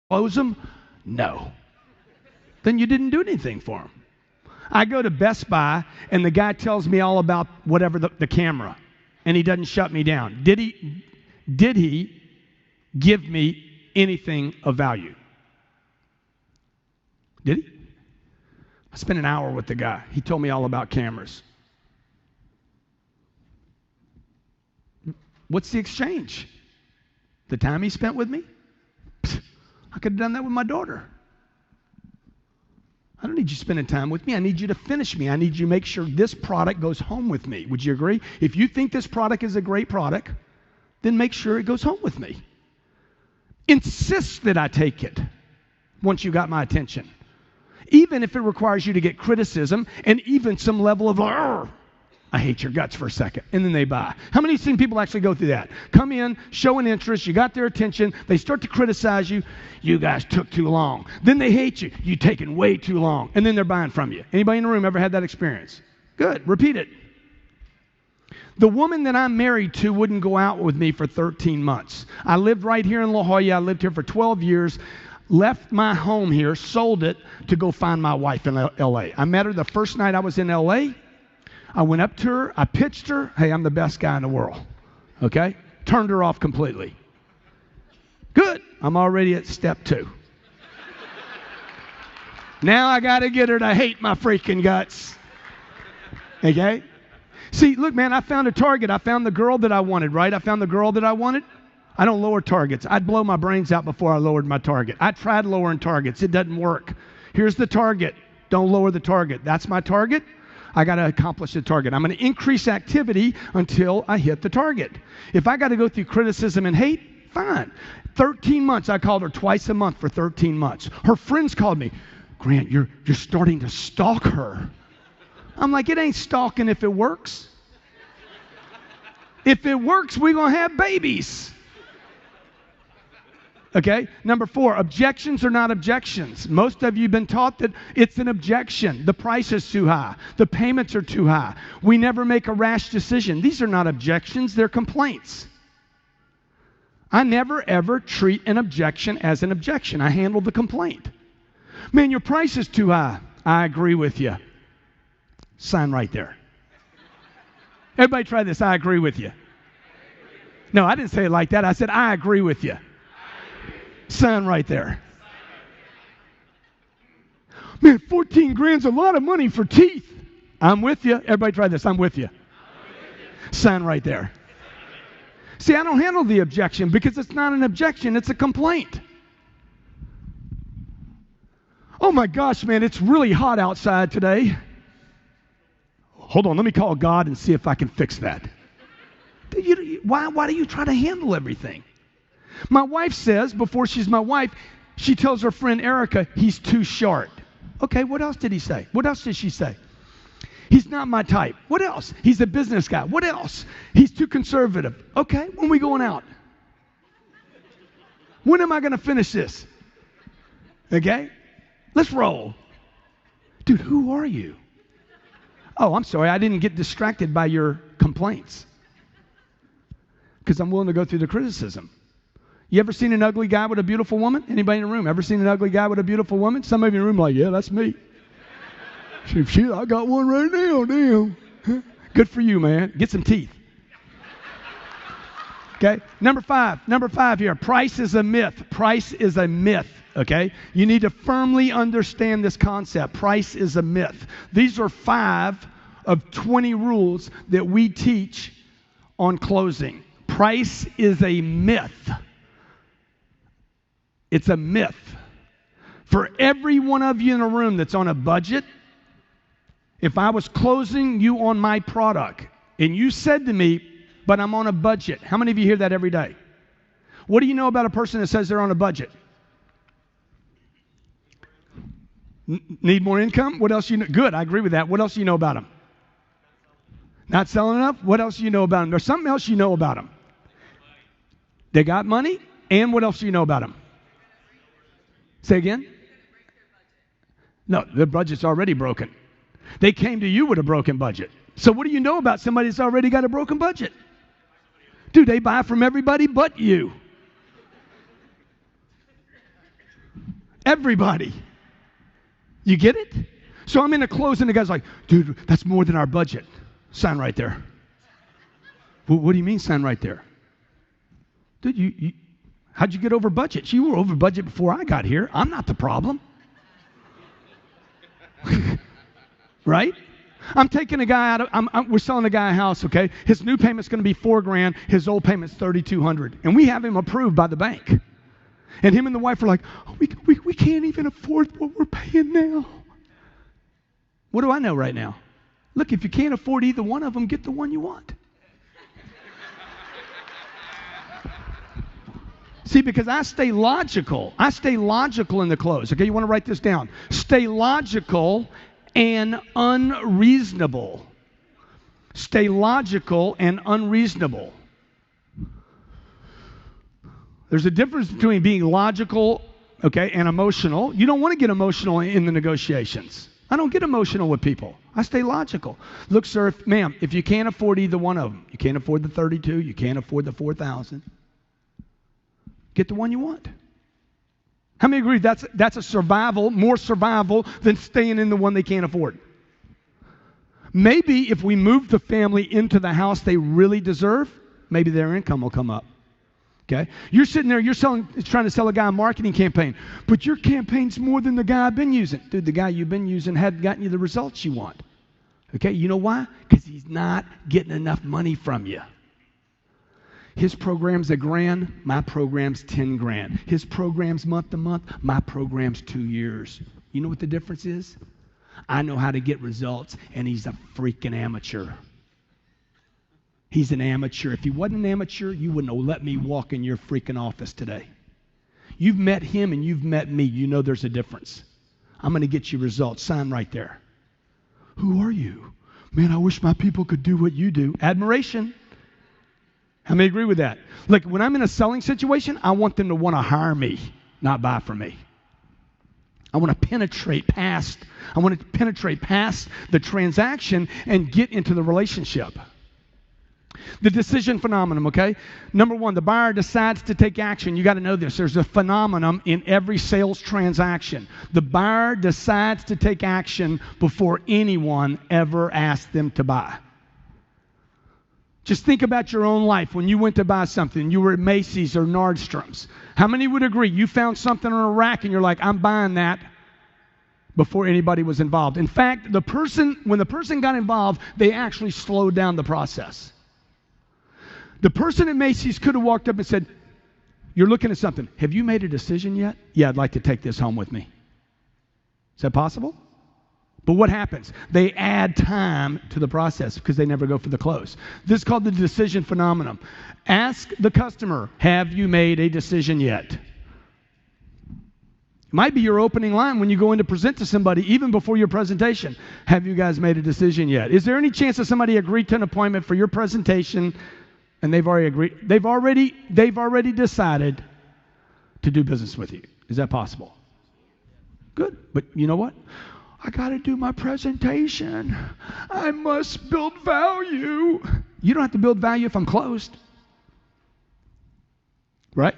close them? No. Then you didn't do anything for them. I go to Best Buy, and the guy tells me all about whatever the camera, and he doesn't shut me down. Did he give me anything of value? Did he? I spent an hour with the guy. He told me all about cameras. What's the exchange? The time he spent with me? I could have done that with my daughter. I don't need you spending time with me. I need you to finish me. I need you to make sure this product goes home with me. Would you agree? If you think this product is a great product, then make sure it goes home with me. Insist that I take it once you got my attention. Even if it requires you to get criticism and even some level of, I hate your guts for a second, and then they buy. How many seen people actually go through that? Come in, show an interest, you got their attention, they start to criticize you, you guys took too long. Then they hate you, you taking way too long, and then they're buying from you. Anybody in the room ever had that experience? Good, repeat it. The woman that I'm married to wouldn't go out with me for 13 months. I lived right here in La Jolla, I lived here for 12 years, left my home here, sold it to go find my wife in L.A. I met her the first night I was in L.A., I went up to her, I pitched her, hey, I'm the best guy in the world, okay? Turned her off completely. Good, I'm already at step 2. Now I got to get her to hate my freaking guts, okay? See, look, man, I found a target. I found the girl that I wanted, right? I found the girl that I wanted. I don't lower targets. I'd blow my brains out before I lowered my target. I tried lowering targets. It doesn't work. Here's the target. Don't lower the target. That's my target. I got to accomplish the target. I'm going to increase activity until I hit the target. If I got to go through criticism and hate, fine. 13 months, I called her twice a month for 13 months. Her friends called me, Grant, you're starting to stalk her. I'm like, it ain't stalking if it works. If it works, we're going to have babies. Okay, number 4, objections are not objections. Most of you have been taught that it's an objection. The price is too high. The payments are too high. We never make a rash decision. These are not objections, they're complaints. I never ever treat an objection as an objection. I handle the complaint. Man, your price is too high. I agree with you. Sign right there. Everybody try this. I agree with you. No, I didn't say it like that. I said, I agree with you. Sign right there. Man, 14 grand's a lot of money for teeth. I'm with you. Everybody try this. I'm with you. Sign right there. See, I don't handle the objection because it's not an objection. It's a complaint. Oh my gosh, man, it's really hot outside today. Hold on, let me call God and see if I can fix that. Why do you try to handle everything? My wife says, before she's my wife, she tells her friend Erica, he's too short. Okay, what else did he say? What else did she say? He's not my type. What else? He's a business guy. What else? He's too conservative. Okay, when are we going out? When am I going to finish this? Okay, let's roll. Dude, who are you? Oh, I'm sorry, I didn't get distracted by your complaints because I'm willing to go through the criticism. You ever seen an ugly guy with a beautiful woman? Anybody in the room ever seen an ugly guy with a beautiful woman? Some of you in the room are like, yeah, that's me. Shit, I got one right now, damn. Good for you, man. Get some teeth. Okay, number five here. Price is a myth. Price is a myth, okay? You need to firmly understand this concept. Price is a myth. These are 5 of 20 rules that we teach on closing. Price is a myth. It's a myth. For every one of you in a room that's on a budget, if I was closing you on my product and you said to me, but I'm on a budget. How many of you hear that every day? What do you know about a person that says they're on a budget? Need more income? What else you know? Good, I agree with that. What else do you know about them? Not selling enough? What else do you know about them? There's something else you know about them. They got money, and what else do you know about them? Say again? No, their budget's already broken. They came to you with a broken budget. So what do you know about somebody that's already got a broken budget? Dude, they buy from everybody but you. Everybody. You get it? So I'm in a close and the guy's like, dude, that's more than our budget. Sign right there. Well, what do you mean sign right there? Dude, how'd you get over budget? You were over budget before I got here. I'm not the problem. Right? I'm taking a guy out of, we're selling a guy a house, okay? His new payment's going to be $4,000. His old payment's $3,200. And we have him approved by the bank. And him and the wife are like, oh, we can't even afford what we're paying now. What do I know right now? Look, if you can't afford either one of them, get the one you want. See, because I stay logical. I stay logical in the close. Okay, you want to write this down. Stay logical and unreasonable. Stay logical and unreasonable. There's a difference between being logical, okay, and emotional. You don't want to get emotional in the negotiations. I don't get emotional with people. I stay logical. Look, sir, ma'am, if you can't afford either one of them, you can't afford the 32, you can't afford the 4,000, get the one you want. How many agree that's a survival, more survival than staying in the one they can't afford? Maybe if we move the family into the house they really deserve, maybe their income will come up. Okay? You're sitting there, you're trying to sell a guy a marketing campaign, but your campaign's more than the guy I've been using. Dude, the guy you've been using hadn't gotten you the results you want. Okay? You know why? Because he's not getting enough money from you. His program's $1,000, my program's $10,000. His program's month to month, my program's 2 years. You know what the difference is? I know how to get results, and he's a freaking amateur. He's an amateur. If he wasn't an amateur, you wouldn't have let me walk in your freaking office today. You've met him and you've met me. You know there's a difference. I'm going to get you results. Sign right there. Who are you? Man, I wish my people could do what you do. Admiration. How many agree with that? Like when I'm in a selling situation, I want them to want to hire me, not buy from me. I want to penetrate past the transaction and get into the relationship. The decision phenomenon, okay? Number one, the buyer decides to take action. You got to know this. There's a phenomenon in every sales transaction. The buyer decides to take action before anyone ever asks them to buy. Just think about your own life when you went to buy something. You were at Macy's or Nordstrom's. How many would agree? You found something on a rack and you're like, I'm buying that, before anybody was involved. In fact, when the person got involved, they actually slowed down the process. The person at Macy's could have walked up and said, you're looking at something. Have you made a decision yet? Yeah, I'd like to take this home with me. Is that possible? But what happens? They add time to the process because they never go for the close. This is called the decision phenomenon. Ask the customer, have you made a decision yet? It might be your opening line when you go in to present to somebody, even before your presentation. Have you guys made a decision yet? Is there any chance that somebody agreed to an appointment for your presentation and they've already agreed? They've already decided to do business with you. Is that possible? Good. But you know what? I got to do my presentation. I must build value. You don't have to build value if I'm closed. Right?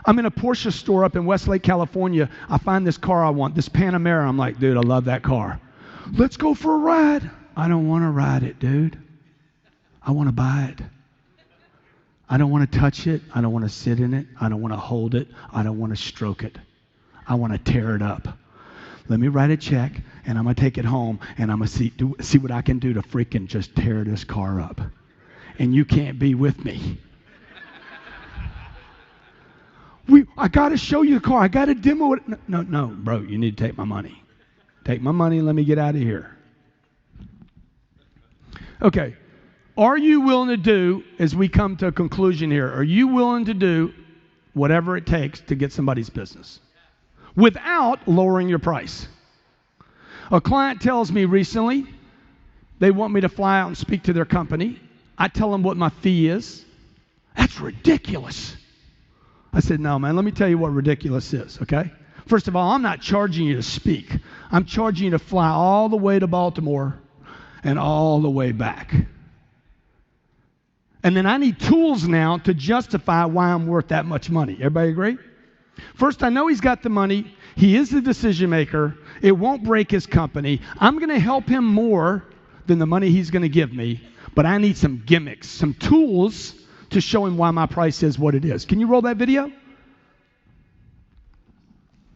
I'm in a Porsche store up in Westlake, California. I find this car I want, this Panamera. I'm like, dude, I love that car. Let's go for a ride. I don't want to ride it, dude. I want to buy it. I don't want to touch it. I don't want to sit in it. I don't want to hold it. I don't want to stroke it. I want to tear it up. Let me write a check, and I'm going to take it home, and I'm going to see what I can do to freaking just tear this car up. And you can't be with me. I got to show you the car. I got to demo it. No, bro, you need to take my money. Take my money and let me get out of here. Okay. Are you willing to do, as we come to a conclusion here, are you willing to do whatever it takes to get somebody's business without lowering your price? A client tells me recently they want me to fly out and speak to their company. I tell them what my fee is. That's ridiculous. I said, no, man, let me tell you what ridiculous is, okay? First of all, I'm not charging you to speak. I'm charging you to fly all the way to Baltimore and all the way back. And then I need tools now to justify why I'm worth that much money. Everybody agree? First, I know he's got the money. He is the decision maker. It won't break his company. I'm going to help him more than the money he's going to give me, but I need some gimmicks, some tools to show him why my price is what it is. Can you roll that video?